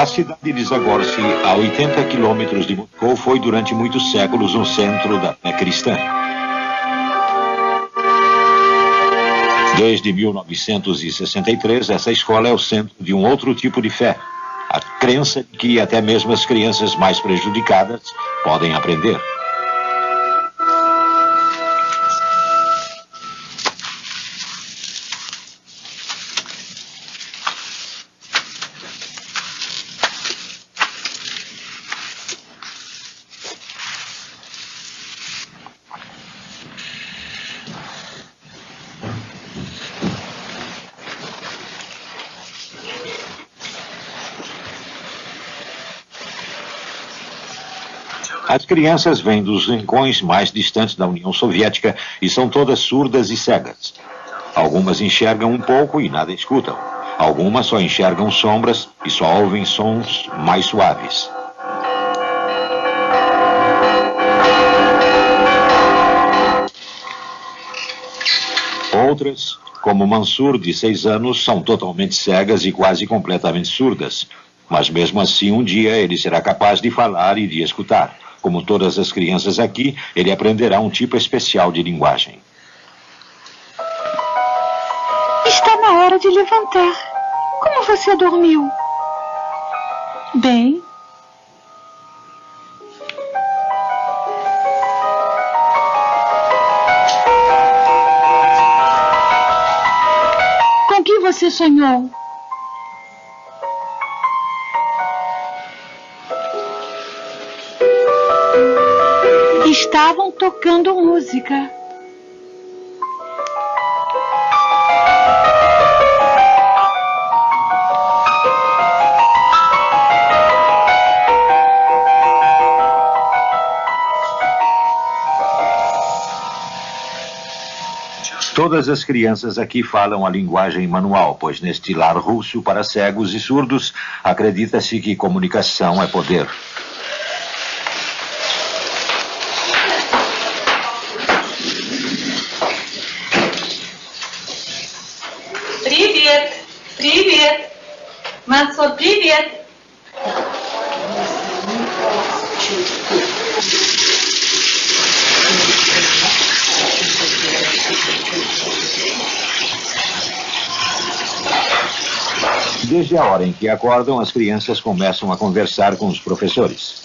cidade de Zagorski, a 80 quilômetros de Moscou, foi durante muitos séculos um centro da fé cristã. Desde 1963, essa escola é o centro de um outro tipo de fé, a crença de que até mesmo as crianças mais prejudicadas podem aprender. As crianças vêm dos rincões mais distantes da União Soviética e são todas surdas e cegas. Algumas enxergam um pouco e nada escutam. Algumas só enxergam sombras e só ouvem sons mais suaves. Outras, como Mansur, de 6 anos, são totalmente cegas e quase completamente surdas. Mas mesmo assim, um dia ele será capaz de falar e de escutar. Como todas as crianças aqui, ele aprenderá um tipo especial de linguagem. Está na hora de levantar. Como você dormiu? Bem. Com que você sonhou? Estavam tocando música. Todas as crianças aqui falam a linguagem manual, pois neste lar russo para cegos e surdos, acredita-se que comunicação é poder. Привет! Привет! Мансур, привет! Desde a hora em que acordam, as crianças começam a conversar com os professores.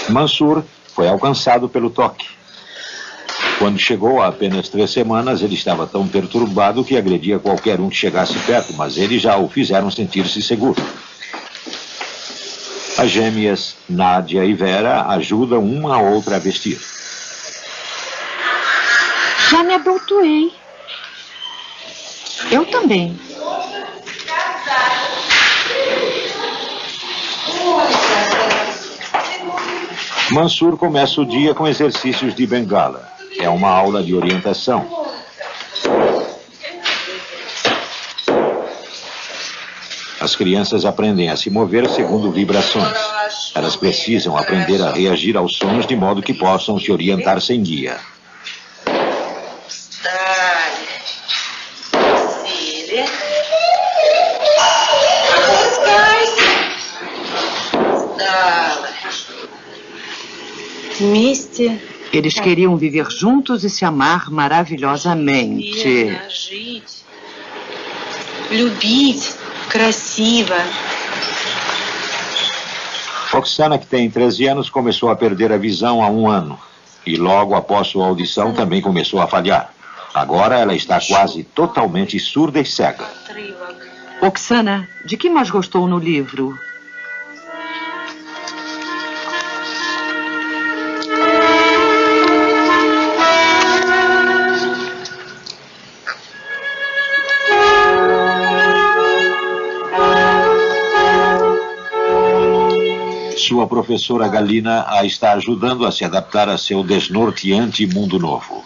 Mansur foi alcançado pelo toque. Quando chegou há apenas 3 semanas, ele estava tão perturbado que agredia qualquer um que chegasse perto, mas eles já o fizeram sentir-se seguro. As gêmeas Nádia e Vera ajudam uma a outra a vestir. Já me abotoei. Eu também. Mansur começa o dia com exercícios de bengala. É uma aula de orientação. As crianças aprendem a se mover segundo vibrações. Elas precisam aprender a reagir aos sons de modo que possam se orientar sem guia. Eles queriam viver juntos e se amar maravilhosamente. Oksana, que tem 13 anos, começou a perder a visão há 1 ano. E logo após sua audição também começou a falhar. Agora ela está quase totalmente surda e cega. Oksana, de que mais gostou no livro? Sua professora Galina a está ajudando a se adaptar a seu desnorteante mundo novo.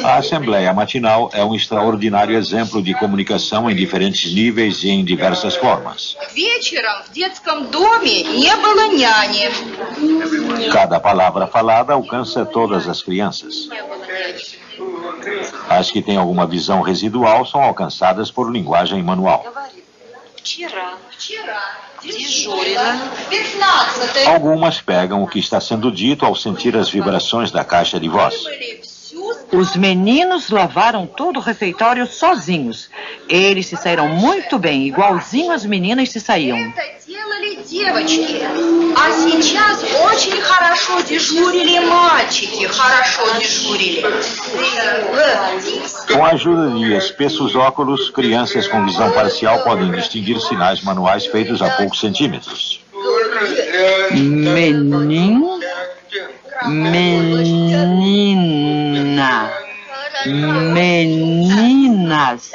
A Assembleia Matinal é um extraordinário exemplo de comunicação em diferentes níveis e em diversas formas. Cada palavra falada alcança todas as crianças. As que têm alguma visão residual são alcançadas por linguagem manual. Algumas pegam o que está sendo dito ao sentir as vibrações da caixa de voz. Os meninos lavaram todo o refeitório sozinhos. Eles se saíram muito bem, igualzinho as meninas se saíam. Com a ajuda de espessos óculos, crianças com visão parcial podem distinguir sinais manuais feitos a poucos centímetros. Menino, menina, meninas.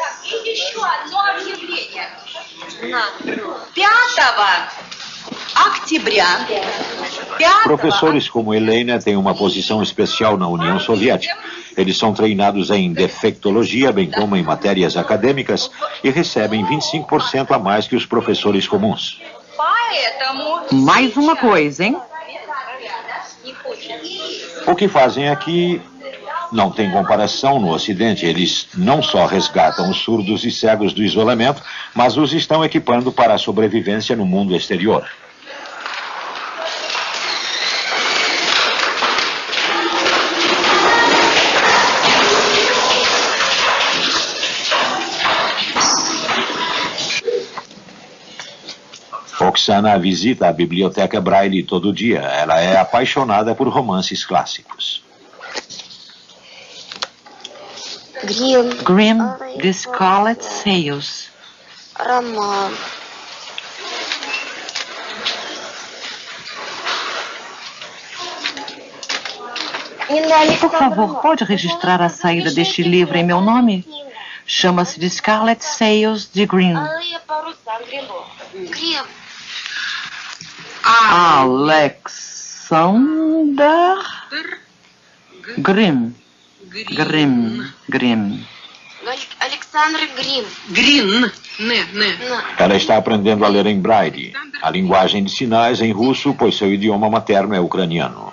Professores como Helena têm uma posição especial na União Soviética. Eles são treinados em defectologia, bem como em matérias acadêmicas, e recebem 25% a mais que os professores comuns. Mais uma coisa, hein? O que fazem aqui não tem comparação no Ocidente. Eles não só resgatam os surdos e cegos do isolamento, mas os estão equipando para a sobrevivência no mundo exterior. Oksana visita a biblioteca Braille todo dia. Ela é apaixonada por romances clássicos. Grimm, The Scarlet Sails. Роман. Por favor, pode registrar a saída deste livro em meu nome? Chama-se The Scarlet Sails de Grimm. Alexander Grimm. Grimm. Alexander Grimm. Green. Ela está aprendendo a ler em Braille, a linguagem de sinais em russo, pois seu idioma materno é ucraniano.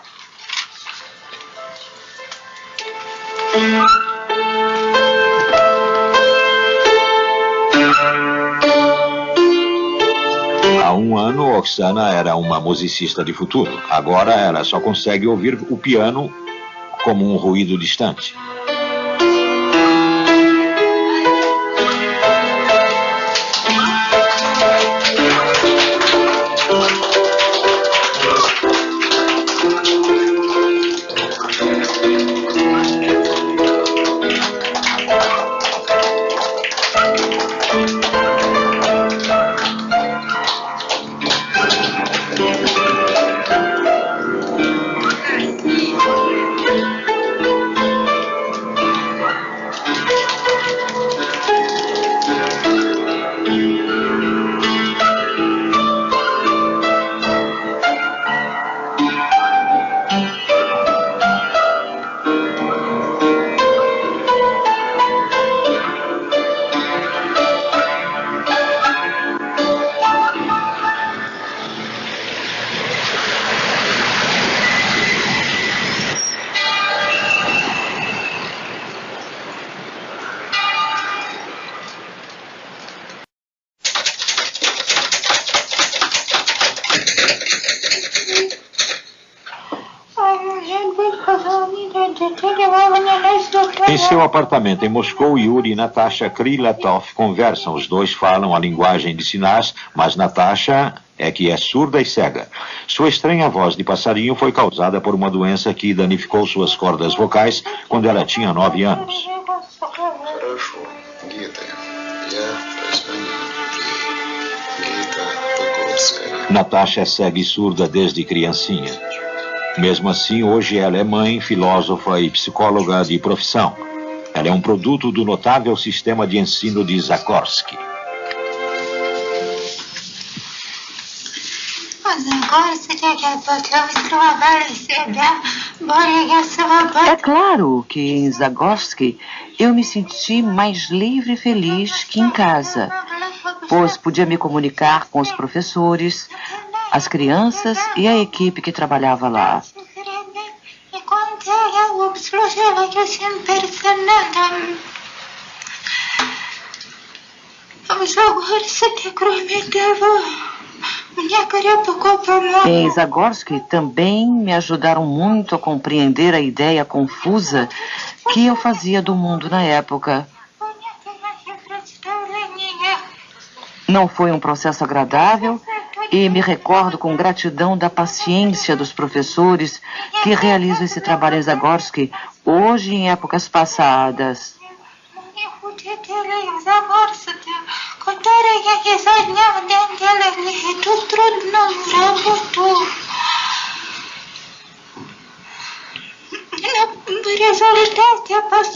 Há um ano, Oksana era uma musicista de futuro. Agora ela só consegue ouvir o piano como um ruído distante. Em seu apartamento em Moscou, Yuri e Natasha Krylatov conversam. Os dois falam a linguagem de sinais, mas Natasha é que é surda e cega. Sua estranha voz de passarinho foi causada por uma doença que danificou suas cordas vocais quando ela tinha 9 anos. Natasha é cega e surda desde criancinha. Mesmo assim, hoje ela é mãe, filósofa e psicóloga de profissão. Ela é um produto do notável sistema de ensino de Zagorsky. Загорский, как я потом скрываю себя, É claro que em Zagorski eu me senti mais livre e feliz que em casa, pois podia me comunicar com os professores, as crianças e a equipe que trabalhava lá. Em Zagorski também me ajudaram muito a compreender a ideia confusa que eu fazia do mundo na época. Não foi um processo agradável e me recordo com gratidão da paciência dos professores que realizam esse trabalho em Zagorski hoje e em épocas passadas.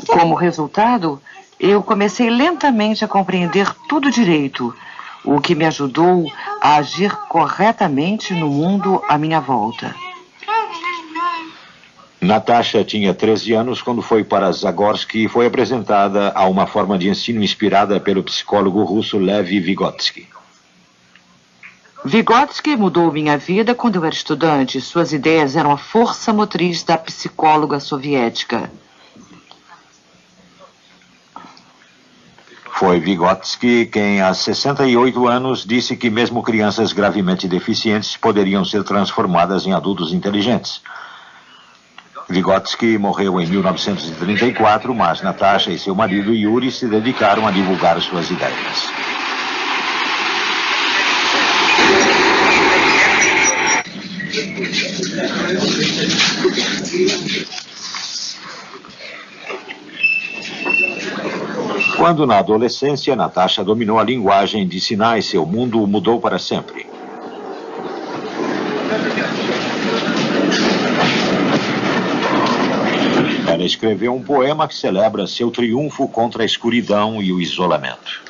Como resultado, eu comecei lentamente a compreender tudo direito, o que me ajudou a agir corretamente no mundo à minha volta. Natasha tinha 13 anos quando foi para Zagorski e foi apresentada a uma forma de ensino inspirada pelo psicólogo russo Lev Vygotsky. Vygotsky mudou minha vida quando eu era estudante. Suas ideias eram a força motriz da psicóloga soviética. Foi Vygotsky quem, aos 68 anos, disse que mesmo crianças gravemente deficientes poderiam ser transformadas em adultos inteligentes. Vygotsky morreu em 1934, mas Natasha e seu marido Yuri se dedicaram a divulgar suas ideias. Quando na adolescência, Natasha dominou a linguagem de sinais, seu mundo mudou para sempre. Ela escreveu um poema que celebra seu triunfo contra a escuridão e o isolamento.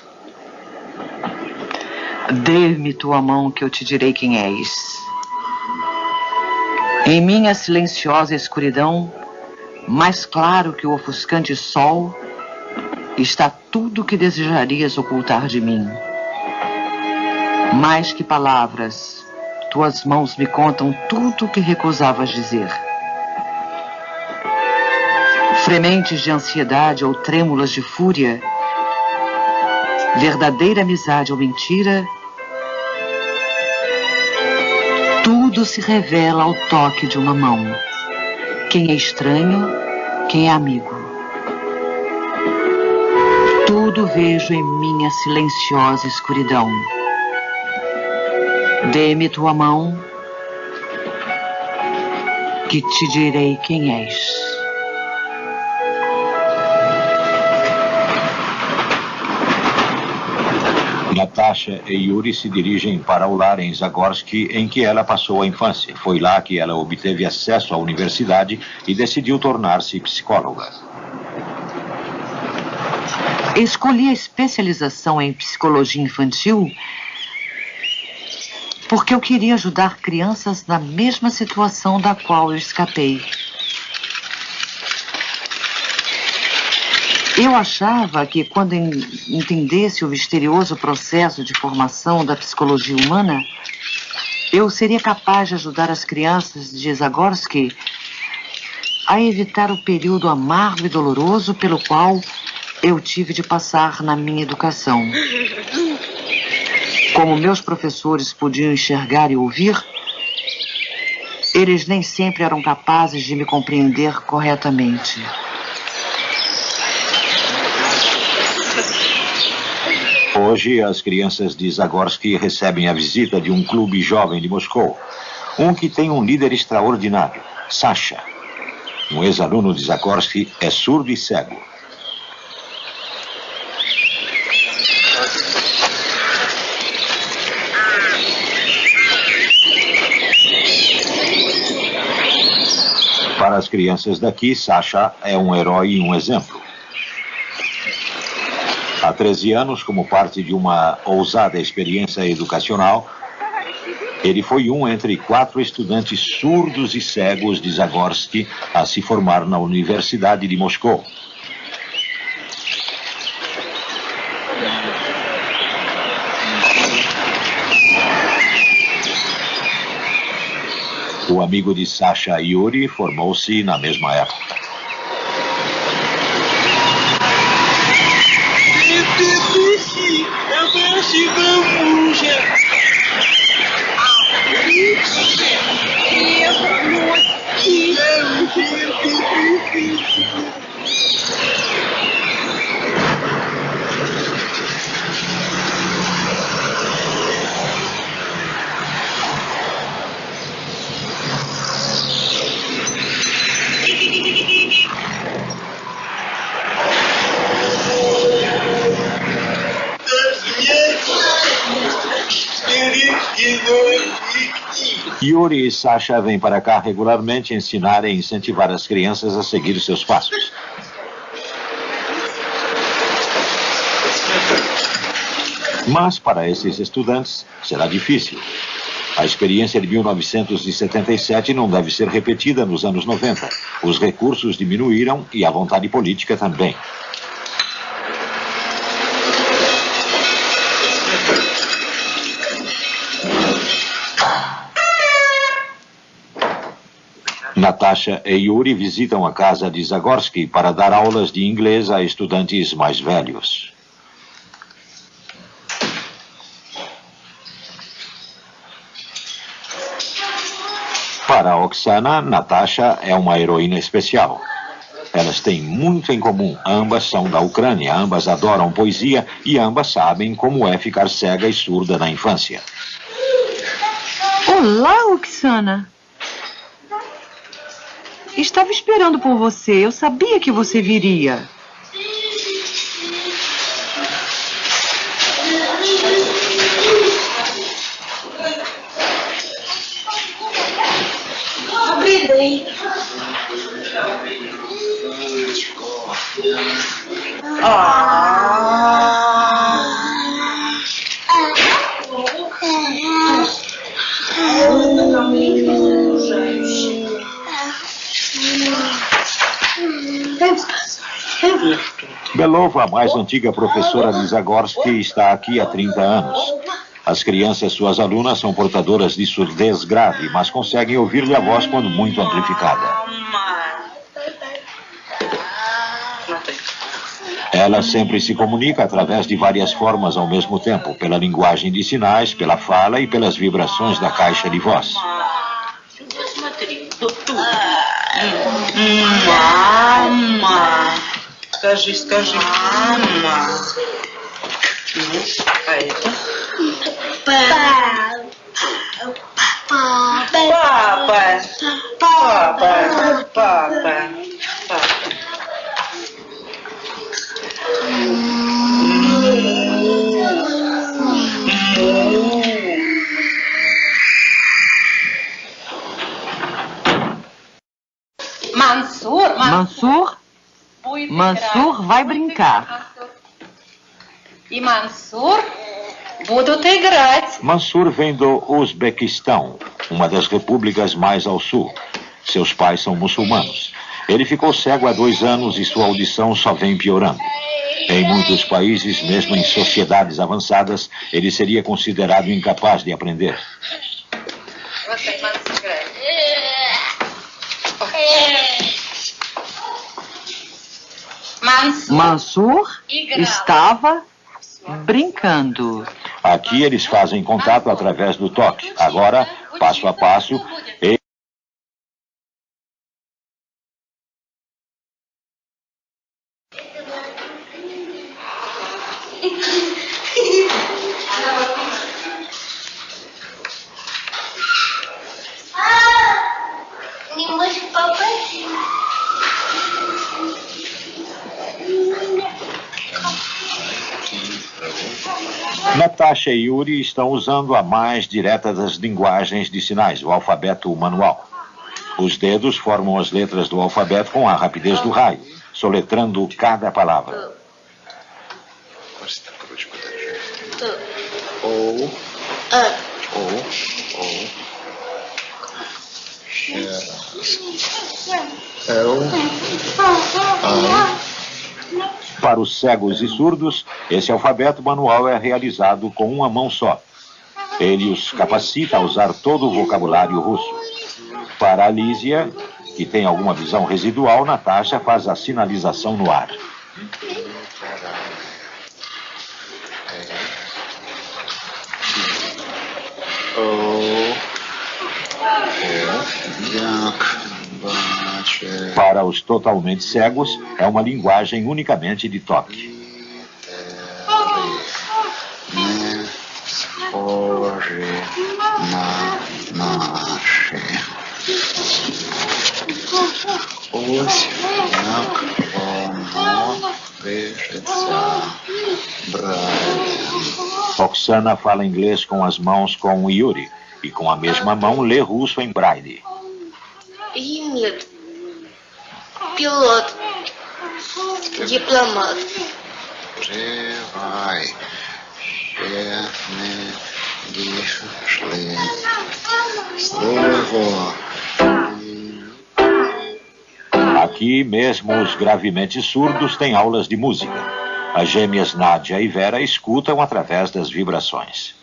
Dê-me tua mão que eu te direi quem és. Em minha silenciosa escuridão, mais claro que o ofuscante sol, está tudo o que desejarias ocultar de mim. Mais que palavras, tuas mãos me contam tudo o que recusavas dizer. Frementes de ansiedade ou trêmulas de fúria, verdadeira amizade ou mentira, tudo se revela ao toque de uma mão. Quem é estranho, quem é amigo. Tudo vejo em minha silenciosa escuridão. Dê-me tua mão, que te direi quem és. Natasha e Yuri se dirigem para o lar em Zagorski, em que ela passou a infância. Foi lá que ela obteve acesso à universidade e decidiu tornar-se psicóloga. Escolhi a especialização em psicologia infantil porque eu queria ajudar crianças na mesma situação da qual eu escapei. Eu achava que quando entendesse o misterioso processo de formação da psicologia humana, eu seria capaz de ajudar as crianças de Zagorski a evitar o período amargo e doloroso pelo qual eu tive de passar na minha educação. Como meus professores podiam enxergar e ouvir, eles nem sempre eram capazes de me compreender corretamente. Hoje, as crianças de Zagorski recebem a visita de um clube jovem de Moscou. Um que tem um líder extraordinário, Sasha. Um ex-aluno de Zagorski é surdo e cego. Para as crianças daqui, Sasha é um herói e um exemplo. Há 13 anos, como parte de uma ousada experiência educacional, Ele foi um entre 4 estudantes surdos e cegos de Zagorsky a se formar na Universidade de Moscou. O amigo de Sasha, Yuri, formou-se na mesma época. Yuri e Sasha vêm para cá regularmente ensinar e incentivar as crianças a seguir seus passos. Mas para esses estudantes será difícil. A experiência de 1977 não deve ser repetida nos anos 90. Os recursos diminuíram e a vontade política também. Natasha e Yuri visitam a casa de Zagorsky para dar aulas de inglês a estudantes mais velhos. Para Oksana, Natasha é uma heroína especial. Elas têm muito em comum. Ambas são da Ucrânia, ambas adoram poesia e ambas sabem como é ficar cega e surda na infância. Olá, Oksana. Estava esperando por você. Eu sabia que você viria. Belova, a mais antiga professora de Zagorsky, está aqui há 30 anos. As crianças, suas alunas, são portadoras de surdez grave, mas conseguem ouvir-lhe a voz quando muito amplificada. Ela sempre se comunica através de várias formas ao mesmo tempo, pela linguagem de sinais, pela fala e pelas vibrações da caixa de voz. Мама. Скажи, мама. А это? Папа. Mansur vai brincar. E Mansur будут играть. Mansur vem do Uzbequistão, uma das repúblicas mais ao sul. Seus pais são muçulmanos. Ele ficou cego há 2 anos e sua audição só vem piorando. Em muitos países, mesmo em sociedades avançadas, ele seria considerado incapaz de aprender. Mansur estava brincando. Aqui eles fazem contato através do toque. Agora, passo a passo, Natasha e Yuri estão usando a mais direta das linguagens de sinais, o alfabeto manual. Os dedos formam as letras do alfabeto com a rapidez do raio, soletrando cada palavra. O, Para os cegos e surdos, esse alfabeto manual é realizado com uma mão só. Ele os capacita a usar todo o vocabulário russo. Para a Lísia, que tem alguma visão residual, Natasha faz a sinalização no ar. Para os totalmente cegos, é uma linguagem unicamente de toque. Oksana fala inglês com as mãos com Yuri e com a mesma mão lê russo em braille. Имид, пилот, дипломат. Aqui mesmo os gravemente surdos têm aulas de música. As gêmeas Nádia e Vera escutam através das vibrações.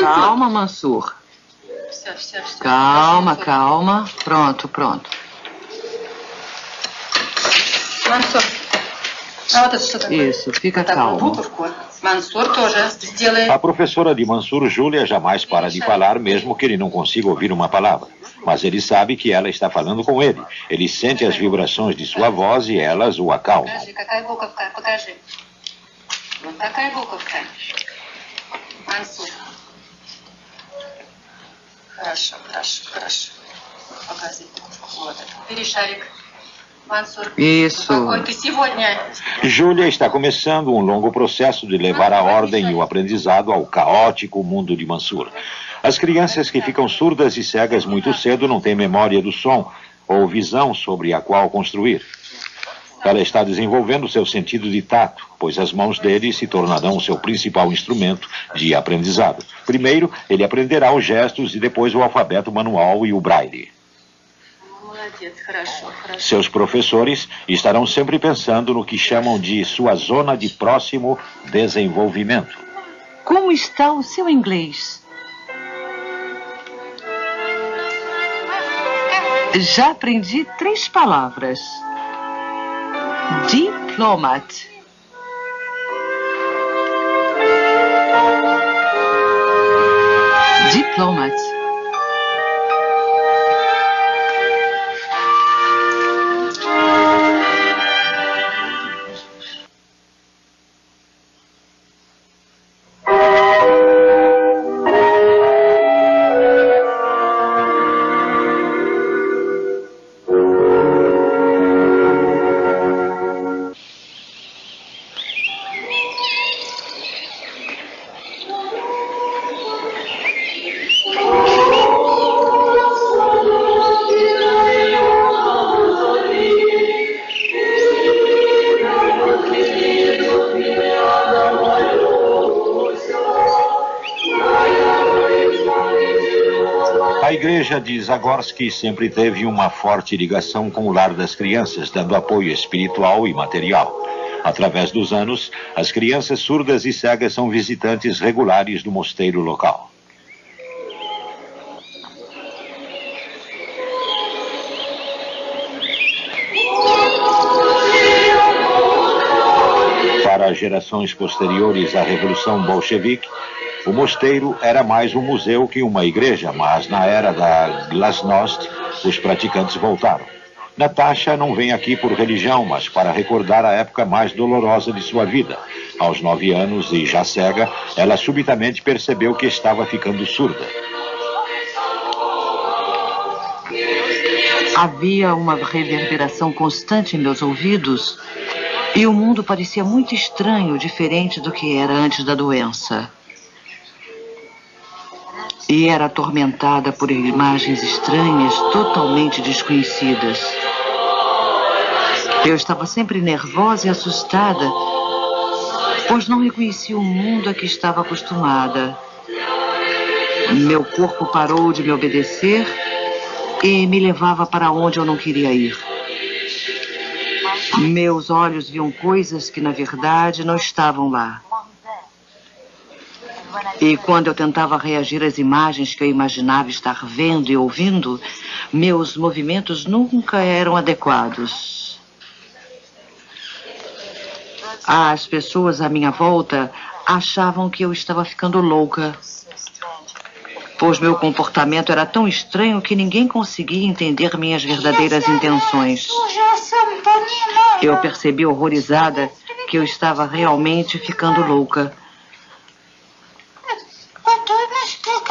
Calma, Mansur. Calma, calma. Pronto, pronto. Mansur. Isso, fica calmo. A professora de Mansur, Júlia, jamais para de falar, mesmo que ele não consiga ouvir uma palavra. Mas ele sabe que ela está falando com ele. Ele sente as vibrações de sua voz e elas o acalmam. Mansur. Хорошо, хорошо, хорошо. Показывай. Вот это. Бери шарик. Mansur. Isso. Какой ты сегодня? Júlia está começando um longo processo de levar a ordem e o aprendizado ao caótico mundo de Mansur. As crianças que ficam surdas e cegas muito cedo não têm memória do som ou visão sobre a qual construir. Ela está desenvolvendo seu sentido de tato, pois as mãos dele se tornarão seu principal instrumento de aprendizado. Primeiro, ele aprenderá os gestos e depois o alfabeto manual e o braille. Seus professores estarão sempre pensando no que chamam de sua zona de próximo desenvolvimento. Como está o seu inglês? Já aprendi 3 palavras. Diplomat. Diplomat. A igreja de Zagorski sempre teve uma forte ligação com o lar das crianças, dando apoio espiritual e material. Através dos anos, as crianças surdas e cegas são visitantes regulares do mosteiro local. Para gerações posteriores à Revolução Bolchevique, o mosteiro era mais um museu que uma igreja, mas na era da Glasnost, os praticantes voltaram. Natasha não vem aqui por religião, mas para recordar a época mais dolorosa de sua vida. Aos 9 anos e já cega, ela subitamente percebeu que estava ficando surda. Havia uma reverberação constante em meus ouvidos e o mundo parecia muito estranho, diferente do que era antes da doença. E era atormentada por imagens estranhas, totalmente desconhecidas. Eu estava sempre nervosa e assustada, pois não reconhecia o mundo a que estava acostumada. Meu corpo parou de me obedecer e me levava para onde eu não queria ir. Meus olhos viam coisas que, na verdade, não estavam lá. E quando eu tentava reagir às imagens que eu imaginava estar vendo e ouvindo, meus movimentos nunca eram adequados. As pessoas à minha volta achavam que eu estava ficando louca, pois meu comportamento era tão estranho que ninguém conseguia entender minhas verdadeiras intenções. Eu percebi horrorizada que eu estava realmente ficando louca,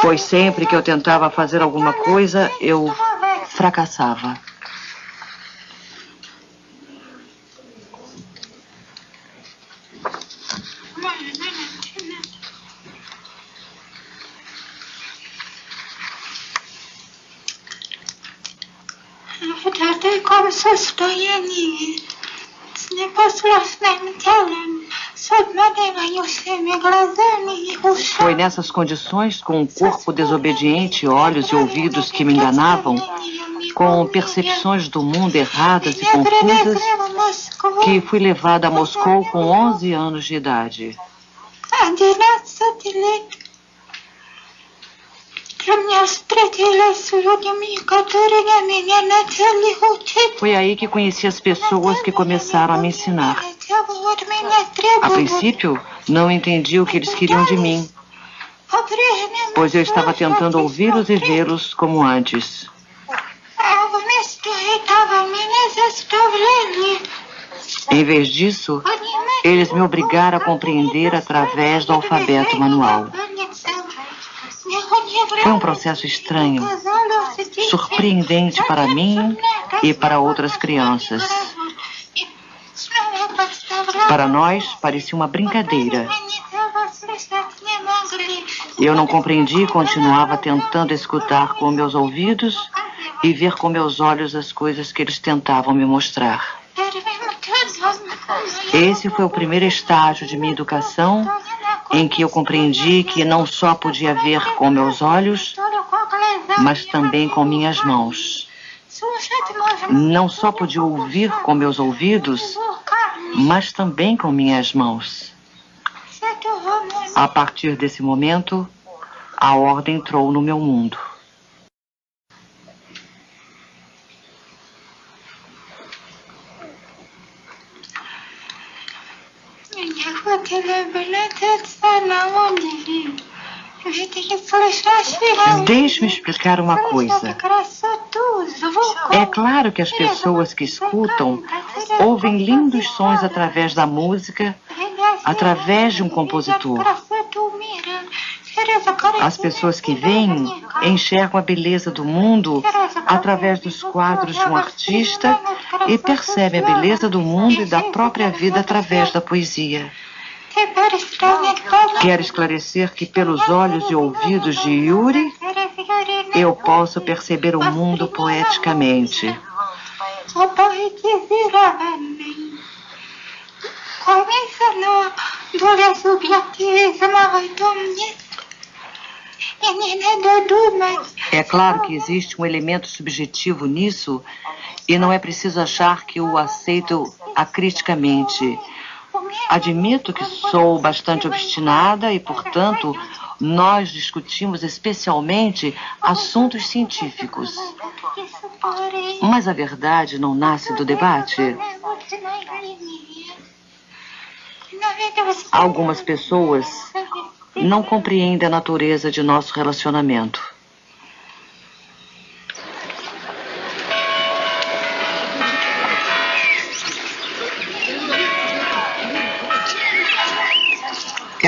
pois sempre que eu tentava fazer alguma coisa, eu fracassava. Foi nessas condições, com um corpo desobediente, olhos e ouvidos que me enganavam, com percepções do mundo erradas e confusas, que fui levada a Moscou com 11 anos de idade. Foi aí que conheci as pessoas que começaram a me ensinar. A princípio, não entendi o que eles queriam de mim, pois eu estava tentando ouvi-los e vê-los como antes. Em vez disso, eles me obrigaram a compreender através do alfabeto manual. Foi um processo estranho, surpreendente para mim e para outras crianças. Para nós, parecia uma brincadeira. Eu não compreendi e continuava tentando escutar com meus ouvidos e ver com meus olhos as coisas que eles tentavam me mostrar. Esse foi o primeiro estágio de minha educação, em que eu compreendi que não só podia ver com meus olhos, mas também com minhas mãos. Não só podia ouvir com meus ouvidos, mas também com minhas mãos. A partir desse momento, a ordem entrou no meu mundo. Deixe-me explicar uma coisa. É claro que as pessoas que escutam ouvem lindos sons através da música, através de um compositor. As pessoas que veem enxergam a beleza do mundo através dos quadros de um artista e percebem a beleza do mundo e da própria vida através da poesia. Quero esclarecer que pelos olhos e ouvidos de Yuri, eu posso perceber o mundo poeticamente. É claro que existe um elemento subjetivo nisso e não é preciso achar que o aceito acriticamente. Admito que sou bastante obstinada e, portanto, nós discutimos especialmente assuntos científicos. Mas a verdade não nasce do debate. Algumas pessoas não compreendem a natureza de nosso relacionamento.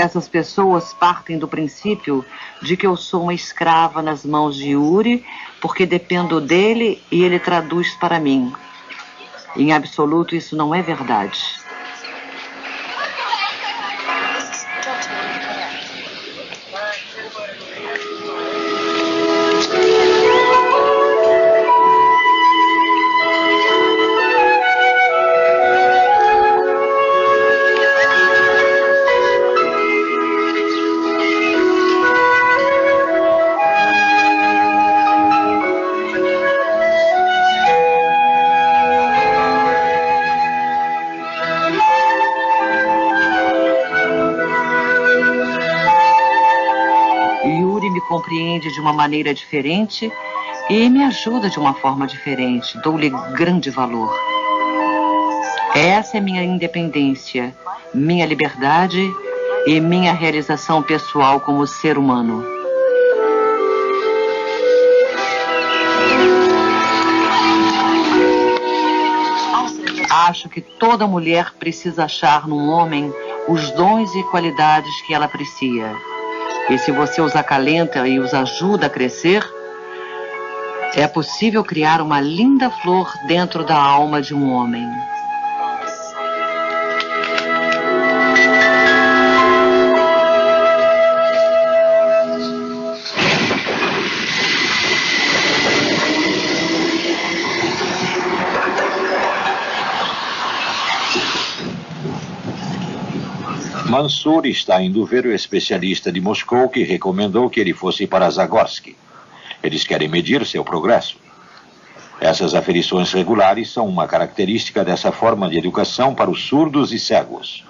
Essas pessoas partem do princípio de que eu sou uma escrava nas mãos de Yuri, porque dependo dele e ele traduz para mim. Em absoluto, isso não é verdade. Compreende de uma maneira diferente e me ajuda de uma forma diferente. Dou-lhe grande valor. Essa é minha independência, minha liberdade e minha realização pessoal como ser humano. Acho que toda mulher precisa achar num homem os dons e qualidades que ela aprecia. E se você os acalenta e os ajuda a crescer, é possível criar uma linda flor dentro da alma de um homem. Mansur está indo ver o especialista de Moscou que recomendou que ele fosse para Zagorski. Eles querem medir seu progresso. Essas aferições regulares são uma característica dessa forma de educação para os surdos e cegos.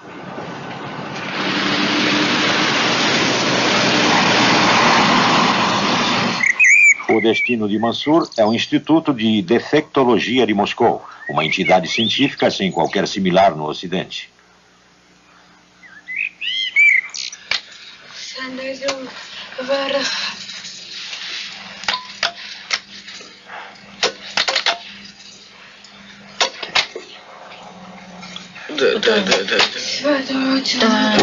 O destino de Mansur é o Instituto de Defectologia de Moscou, uma entidade científica sem qualquer similar no Ocidente.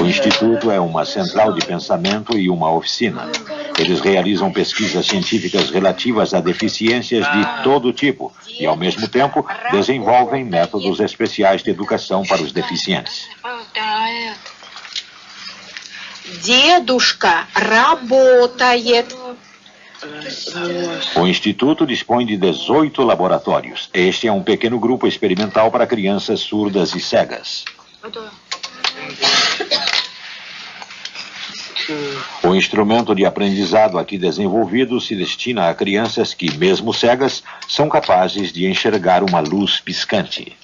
O Instituto é uma central de pensamento e uma oficina. Eles realizam pesquisas científicas relativas a deficiências de todo tipo e, ao mesmo tempo, desenvolvem métodos especiais de educação para os deficientes. Дедушка работает. O Instituto dispõe de 18 laboratórios. Este é um pequeno grupo experimental para crianças surdas e cegas. O instrumento de aprendizado aqui desenvolvido se destina a crianças que, mesmo cegas, são capazes de enxergar uma luz piscante.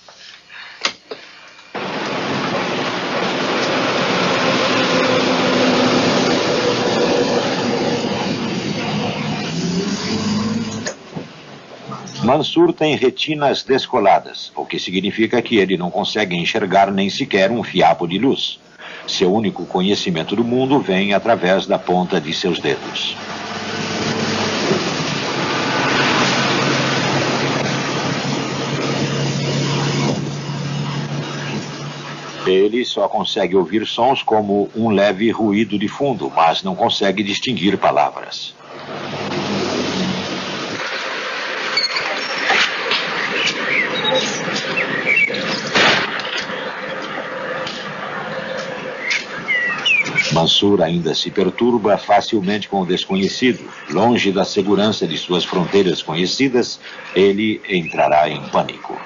Mansur tem retinas descoladas, o que significa que ele não consegue enxergar nem sequer um fiapo de luz. Seu único conhecimento do mundo vem através da ponta de seus dedos. Ele só consegue ouvir sons como um leve ruído de fundo, mas não consegue distinguir palavras. Mansur ainda se perturba facilmente com o desconhecido. Longe da segurança de suas fronteiras conhecidas, ele entrará em pânico.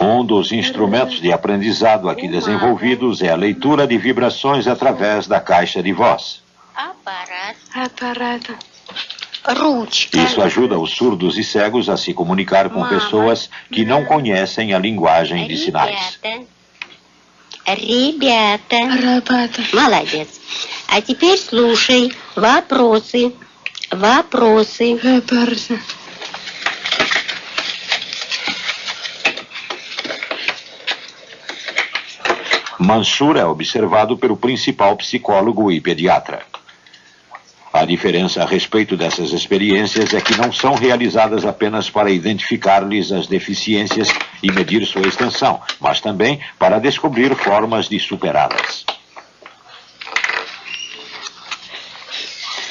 Um dos instrumentos de aprendizado aqui desenvolvidos é a leitura de vibrações através da caixa de voz. Isso ajuda os surdos e cegos a se comunicar com pessoas que não conhecem a linguagem de sinais. Ребята. Молодец. А теперь слушай. Вопросы. Mansur é observado pelo principal psicólogo e pediatra. A diferença a respeito dessas experiências é que não são realizadas apenas para identificar-lhes as deficiências e medir sua extensão, mas também para descobrir formas de superá-las.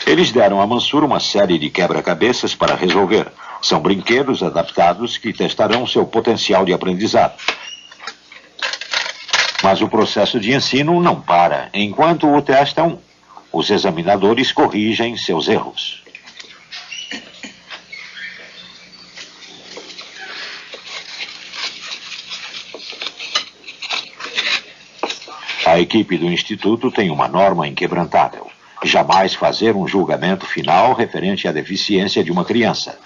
Eles deram a Mansur uma série de quebra-cabeças para resolver. São brinquedos adaptados que testarão seu potencial de aprendizado. Mas o processo de ensino não para. Enquanto o testam, os examinadores corrigem seus erros. A equipe do Instituto tem uma norma inquebrantável: jamais fazer um julgamento final referente à deficiência de uma criança.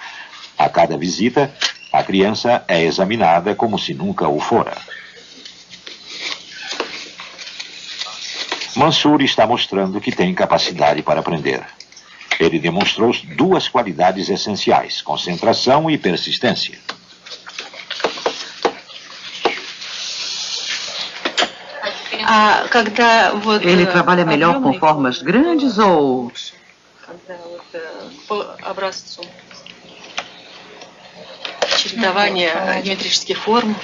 A cada visita, a criança é examinada como se nunca o fora. Mansur está mostrando que tem capacidade para aprender. Ele demonstrou duas qualidades essenciais: concentração e persistência. Ele trabalha melhor com formas grandes ou... Чередование геометрических форм.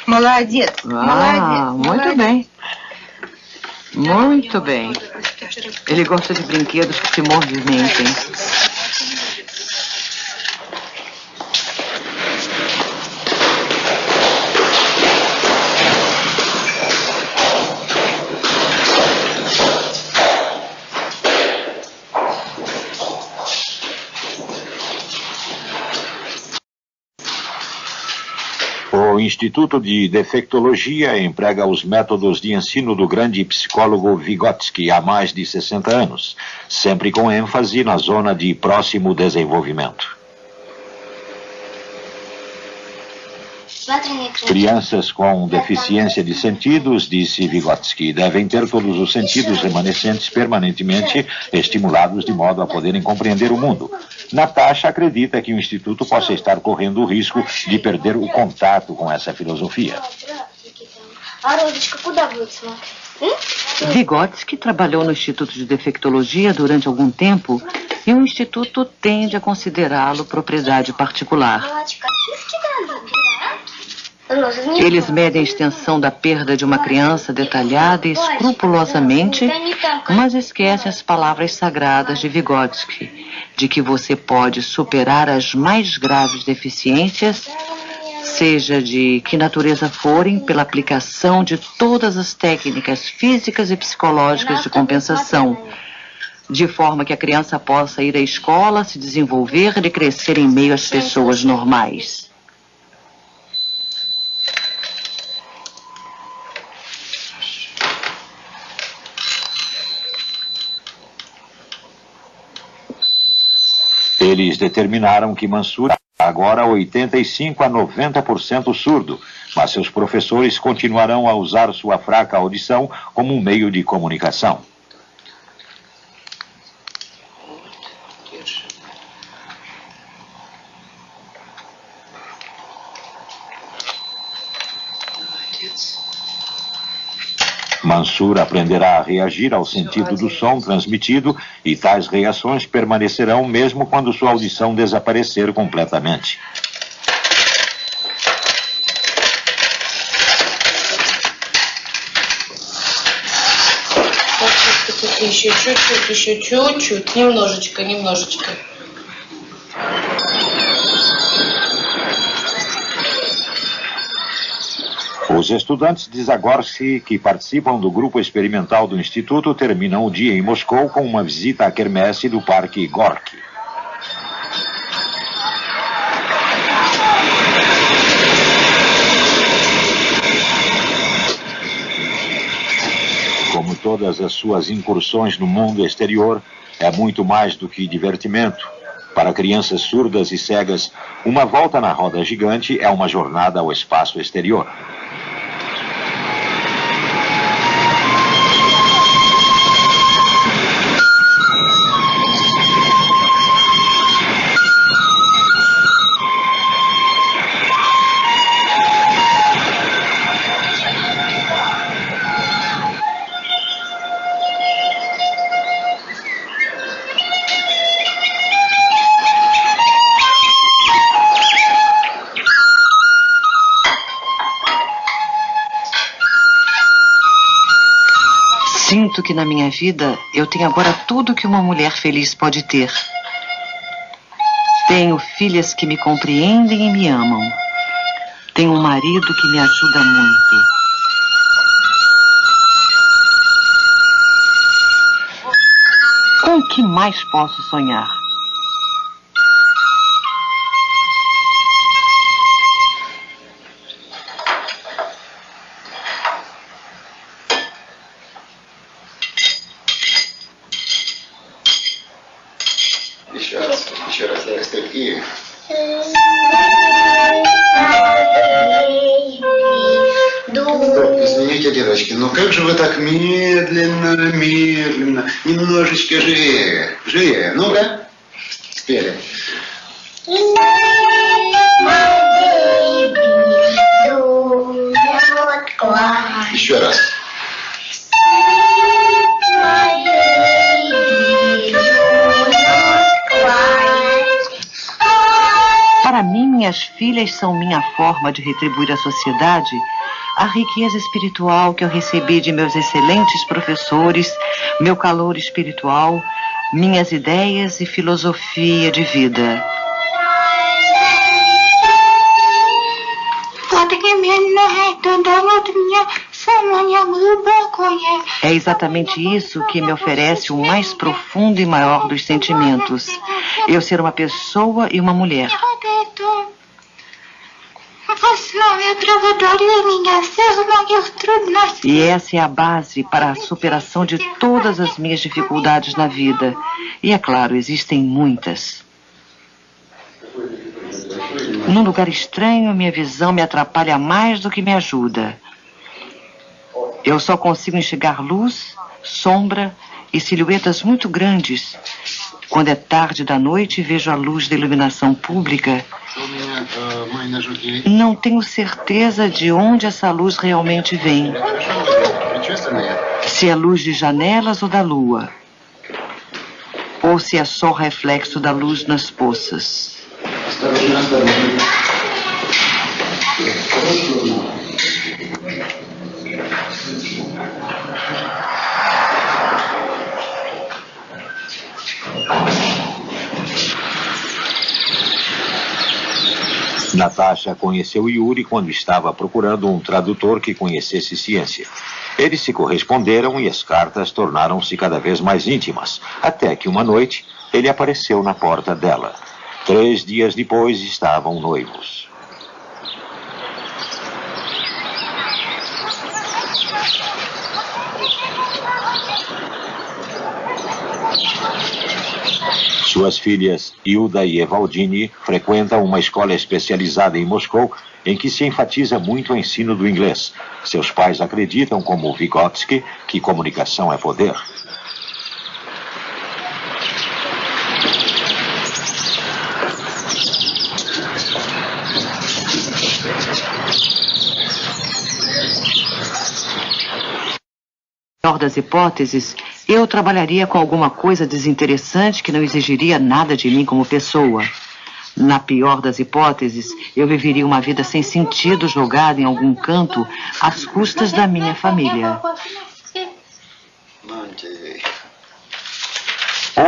Молодец. Muito bem. Muito bem. Ele gosta de brinquedos que se movimentem. O Instituto de Defectologia emprega os métodos de ensino do grande psicólogo Vygotsky há mais de 60 anos, sempre com ênfase na zona de próximo desenvolvimento. Crianças com deficiência de sentidos, disse Vygotsky, devem ter todos os sentidos remanescentes permanentemente estimulados de modo a poderem compreender o mundo. Natasha acredita que o Instituto possa estar correndo o risco de perder o contato com essa filosofia. Vygotsky trabalhou no Instituto de Defectologia durante algum tempo e o Instituto tende a considerá-lo propriedade particular. Eles medem a extensão da perda de uma criança detalhada e escrupulosamente, mas esquecem as palavras sagradas de Vygotsky, de que você pode superar as mais graves deficiências, seja de que natureza forem, pela aplicação de todas as técnicas físicas e psicológicas de compensação, de forma que a criança possa ir à escola, se desenvolver e crescer em meio às pessoas normais. Eles determinaram que Mansur é agora 85% a 90% surdo, mas seus professores continuarão a usar sua fraca audição como um meio de comunicação. Mansur aprenderá a reagir ao sentido do som transmitido e tais reações permanecerão mesmo quando sua audição desaparecer completamente. Еще чуть-чуть, немножечко. Os estudantes de Zagorsky que participam do grupo experimental do Instituto terminam o dia em Moscou com uma visita à quermesse do Parque Gorky. Como todas as suas incursões no mundo exterior, é muito mais do que divertimento. Para crianças surdas e cegas, uma volta na roda gigante é uma jornada ao espaço exterior. Sinto que na minha vida eu tenho agora tudo que uma mulher feliz pode ter. Tenho filhas que me compreendem e me amam. Tenho um marido que me ajuda muito. Com o que mais posso sonhar? Еще раз такие. Извините, девочки, но как же вы так медленно, медленно, немножечко живее, живее, ну-ка, спели. Еще раз. Para mim, minhas filhas são minha forma de retribuir à sociedade a riqueza espiritual que eu recebi de meus excelentes professores, meu calor espiritual, minhas ideias e filosofia de vida. É exatamente isso que me oferece o mais profundo e maior dos sentimentos. Eu ser uma pessoa e uma mulher. E essa é a base para a superação de todas as minhas dificuldades na vida. E é claro, existem muitas. Num lugar estranho, minha visão me atrapalha mais do que me ajuda. Eu só consigo enxergar luz, sombra e silhuetas muito grandes. Quando é tarde da noite e vejo a luz da iluminação pública, não tenho certeza de onde essa luz realmente vem. Se é luz de janelas ou da lua. Ou se é só reflexo da luz nas poças. Natasha conheceu Yuri quando estava procurando um tradutor que conhecesse ciência. Eles se corresponderam e as cartas tornaram-se cada vez mais íntimas, até que uma noite ele apareceu na porta dela. 3 dias depois estavam noivos. Suas filhas, Hilda e Evaldine, frequentam uma escola especializada em Moscou, em que se enfatiza muito o ensino do inglês. Seus pais acreditam, como Vygotsky, que comunicação é poder. Na pior das hipóteses, eu trabalharia com alguma coisa desinteressante que não exigiria nada de mim como pessoa. Na pior das hipóteses, eu viveria uma vida sem sentido, jogada em algum canto, às custas da minha família.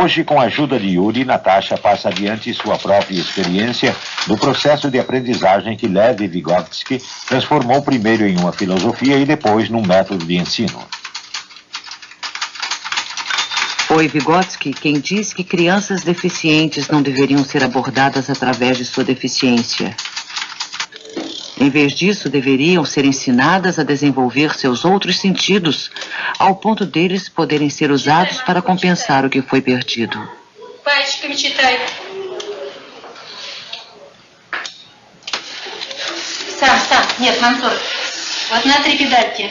Hoje, com a ajuda de Yuri, Natasha passa adiante sua própria experiência do processo de aprendizagem que Lev Vygotsky transformou primeiro em uma filosofia e depois num método de ensino. Foi Vygotsky quem diz que crianças deficientes não deveriam ser abordadas através de sua deficiência. Em vez disso, deveriam ser ensinadas a desenvolver seus outros sentidos, ao ponto deles poderem ser usados para compensar o que foi perdido. Нет, Мансур, вот на 3 педальки.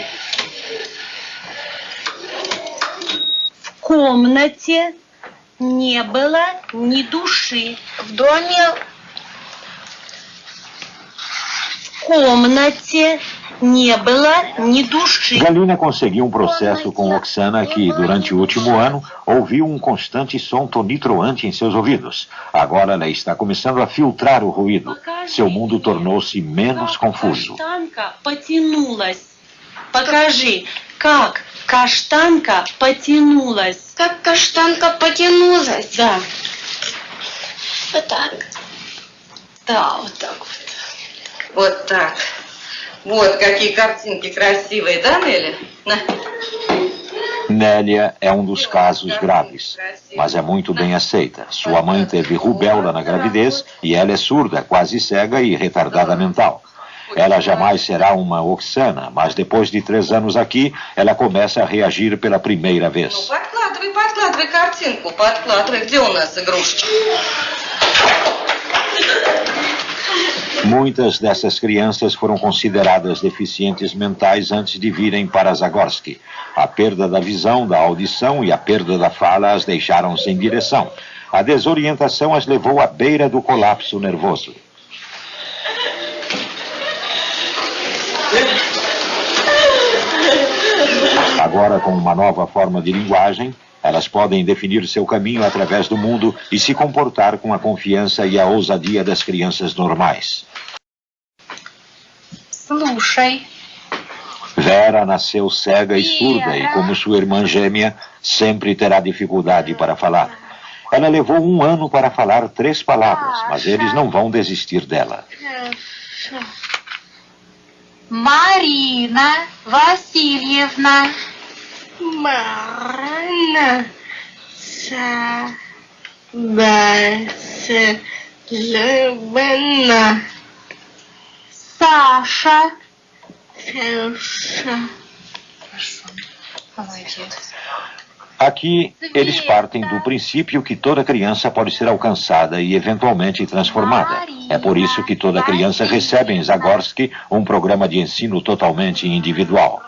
В комнате не было ни души. В доме В комнате не было ни души. Galina conseguiu um processo com Oksana que, durante o último ano, ouviu um constante som tonitruante em seus ouvidos. Agora ela está começando a filtrar o ruído. Seu mundo tornou-se menos confuso. Каштанка потянулась. Покажи, как каштанка потянулась. как каштанка потянулась. Да. Вот так. Да, вот так вот. Вот так. Вот какие kартинки красивые, да, Nélia? Nélia é um dos casos graves, mas é muito bem aceita. Sua mãe teve rubéola na gravidez e ela é surda, quase cega e retardada mental. Ela jamais será uma Oksana, mas depois de 3 anos aqui, ela começa a reagir pela primeira vez. Подкладывай картинку, подкладывай. Где у нас игрушки? Muitas dessas crianças foram consideradas deficientes mentais antes de virem para Zagorski. A perda da visão, da audição e a perda da fala as deixaram sem direção. A desorientação as levou à beira do colapso nervoso. Agora, com uma nova forma de linguagem, elas podem definir seu caminho através do mundo e se comportar com a confiança e a ousadia das crianças normais. Слушай. Vera nasceu cega e surda e, como sua irmã gêmea, sempre terá dificuldade para falar. Ela levou 1 ano para falar 3 palavras, mas eles não vão desistir dela. Марина Васильевна. Марина Васильевна. Саша. Aqui, eles partem do princípio que toda criança pode ser alcançada e eventualmente transformada. É por isso que toda criança recebe em Zagorski um programa de ensino totalmente individual.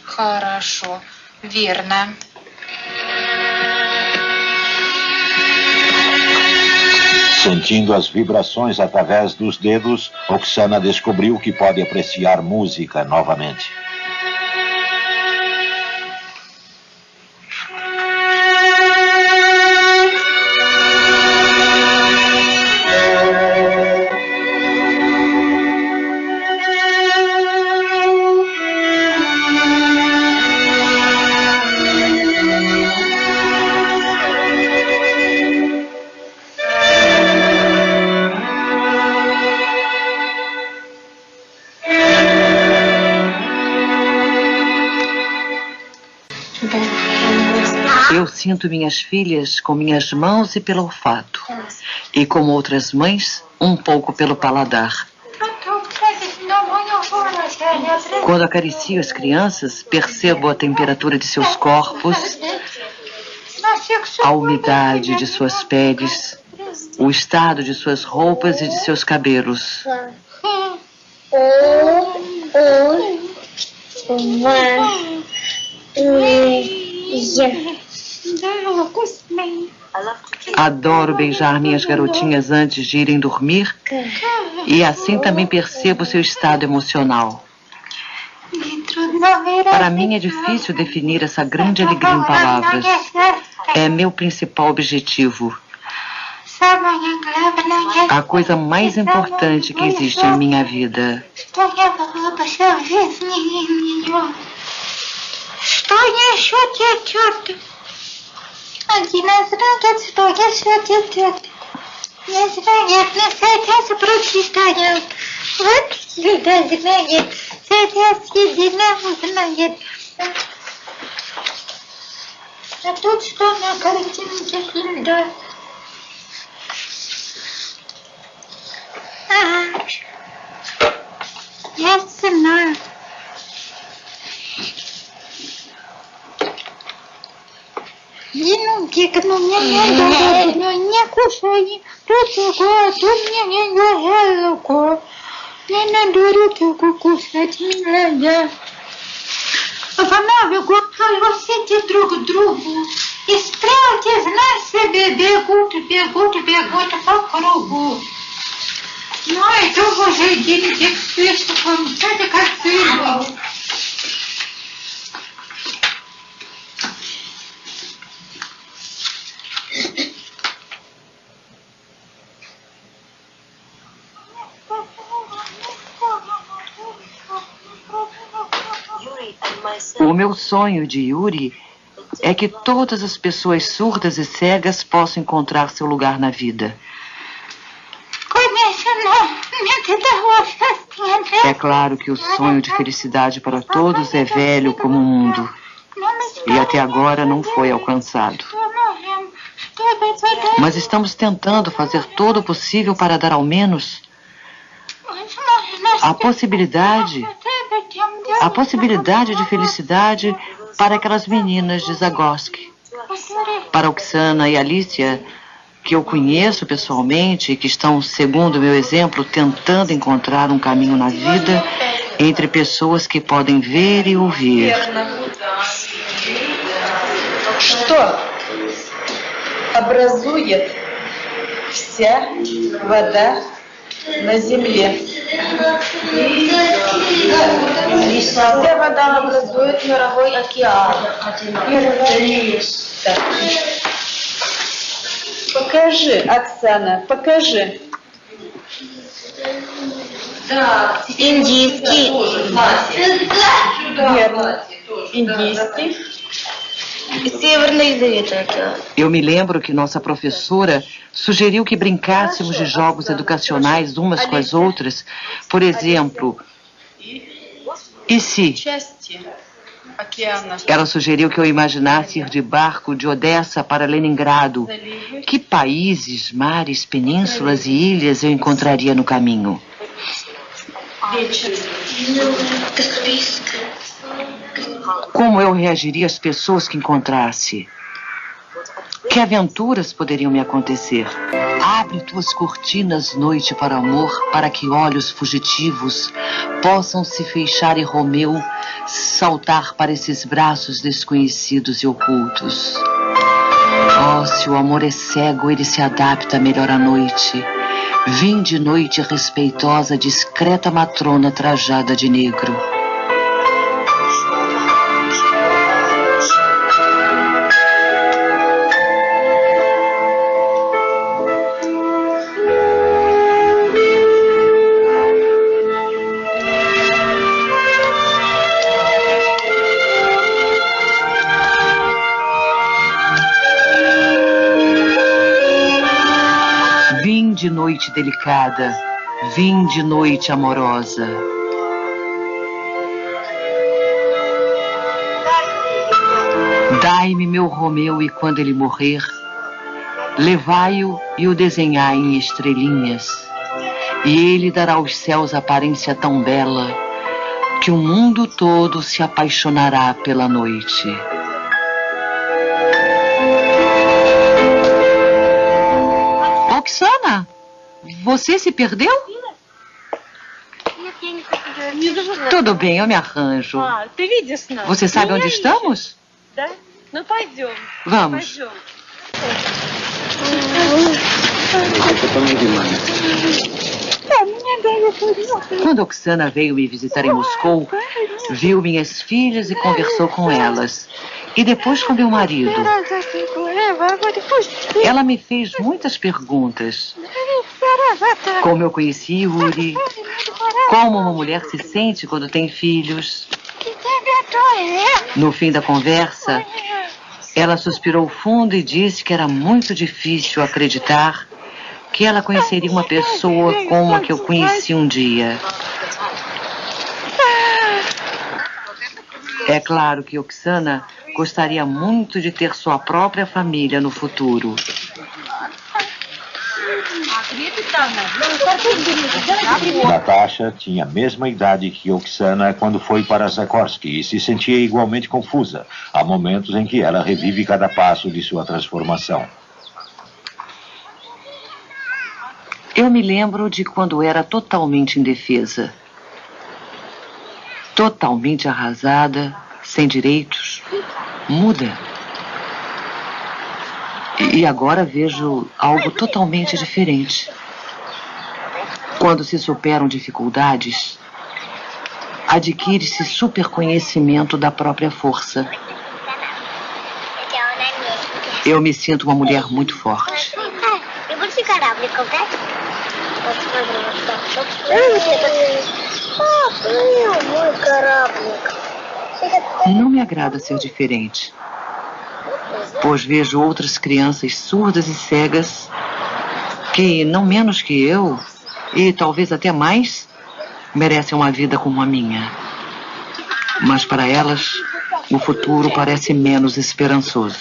Хорошо, верно. Sentindo as vibrações através dos dedos, Oksana descobriu que pode apreciar música novamente. Eu sinto minhas filhas com minhas mãos e pelo olfato. E como outras mães, um pouco pelo paladar. Quando acaricio as crianças, percebo a temperatura de seus corpos, a umidade de suas peles, o estado de suas roupas e de seus cabelos. Adoro beijar minhas garotinhas antes de irem dormir e assim também percebo seu estado emocional. Para mim é difícil definir essa grande alegria em palavras. É meu principal objetivo. A coisa mais importante que existe em minha vida. Что еще течет? Один израгет, что еще течет? Израгет, не садятся, прочитают. Вот сюда израгет, садятся, едино израгет. А тут что на картинке льда? Я знаю. E não Тик, ну мне не дадут, ну не кушай, тут мне не жалко. Не дадут кушать, милая. Помогут все друг другу. И справьте, знай себе, бегут по кругу. Ну, это уже деньги, что помчали как фильм. O meu sonho de Yuri é que todas as pessoas surdas e cegas possam encontrar seu lugar na vida. É claro que o sonho de felicidade para todos é velho como o mundo e até agora não foi alcançado. Mas estamos tentando fazer todo o possível para dar ao menos a possibilidade de felicidade para aquelas meninas de Zagorsk. Para Oksana e Alicia, que eu conheço pessoalmente e que estão, segundo o meu exemplo, tentando encontrar um caminho na vida entre pessoas que podem ver e ouvir. Что образует вся вода на земле? Вся вода образует мировой океан. Так. Покажи, Оксана, покажи. Да, Индийский. Верно. Индийский. Северный Ледовитый океан. Eu me lembro que nossa professora sugeriu que brincássemos de jogos educacionais umas com as outras. Por exemplo, e se? Части океана. Ela sugeriu que eu imaginasse ir de barco de Odessa para Leningrado. Que países, mares, penínsulas e ilhas eu encontraria no caminho? Como eu reagiria às pessoas que encontrasse? Que aventuras poderiam me acontecer? Abre tuas cortinas, noite, para o amor, para que olhos fugitivos possam se fechar e Romeu saltar para esses braços desconhecidos e ocultos. Oh, se o amor é cego, ele se adapta melhor à noite. Vim de noite respeitosa, discreta matrona trajada de negro. Vim de noite delicada, vim de noite amorosa. Dai-me meu Romeu e quando ele morrer, levai-o e o desenhai em estrelinhas. E ele dará aos céus aparência tão bela que o mundo todo se apaixonará pela noite. Oksana, você se perdeu? Tudo bem, eu me arranjo. Ты видишь нас? Você sabe onde estamos? Да? Ну пойдем. Vamos. Пойдем. Quando Oksana veio me visitar em Moscou, viu minhas filhas e conversou com elas. E depois com meu marido. Ela me fez muitas perguntas. Como eu conheci Yuri, como uma mulher se sente quando tem filhos. No fim da conversa, ela suspirou fundo e disse que era muito difícil acreditar que ela conheceria uma pessoa como a que eu conheci um dia. É claro que Oksana gostaria muito de ter sua própria família no futuro. Natasha tinha a mesma idade que Oksana quando foi para Zagorsky e se sentia igualmente confusa. Há momentos em que ela revive cada passo de sua transformação. Eu me lembro de quando era totalmente indefesa. Totalmente arrasada, sem direitos, muda. E agora vejo algo totalmente diferente. Quando se superam dificuldades, adquire-se superconhecimento da própria força. Eu me sinto uma mulher muito forte. Não me agrada ser diferente, pois vejo outras crianças surdas e cegas que, não menos que eu, e talvez até mais, merecem uma vida como a minha. Mas para elas, o futuro parece menos esperançoso.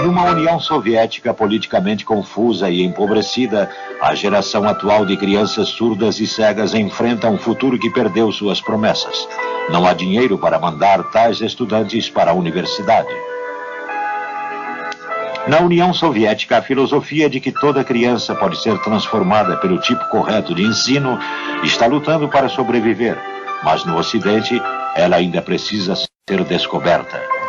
Numa União Soviética politicamente confusa e empobrecida, a geração atual de crianças surdas e cegas enfrenta um futuro que perdeu suas promessas. Não há dinheiro para mandar tais estudantes para a universidade. Na União Soviética, a filosofia de que toda criança pode ser transformada pelo tipo correto de ensino está lutando para sobreviver, mas no Ocidente, ela ainda precisa ser descoberta.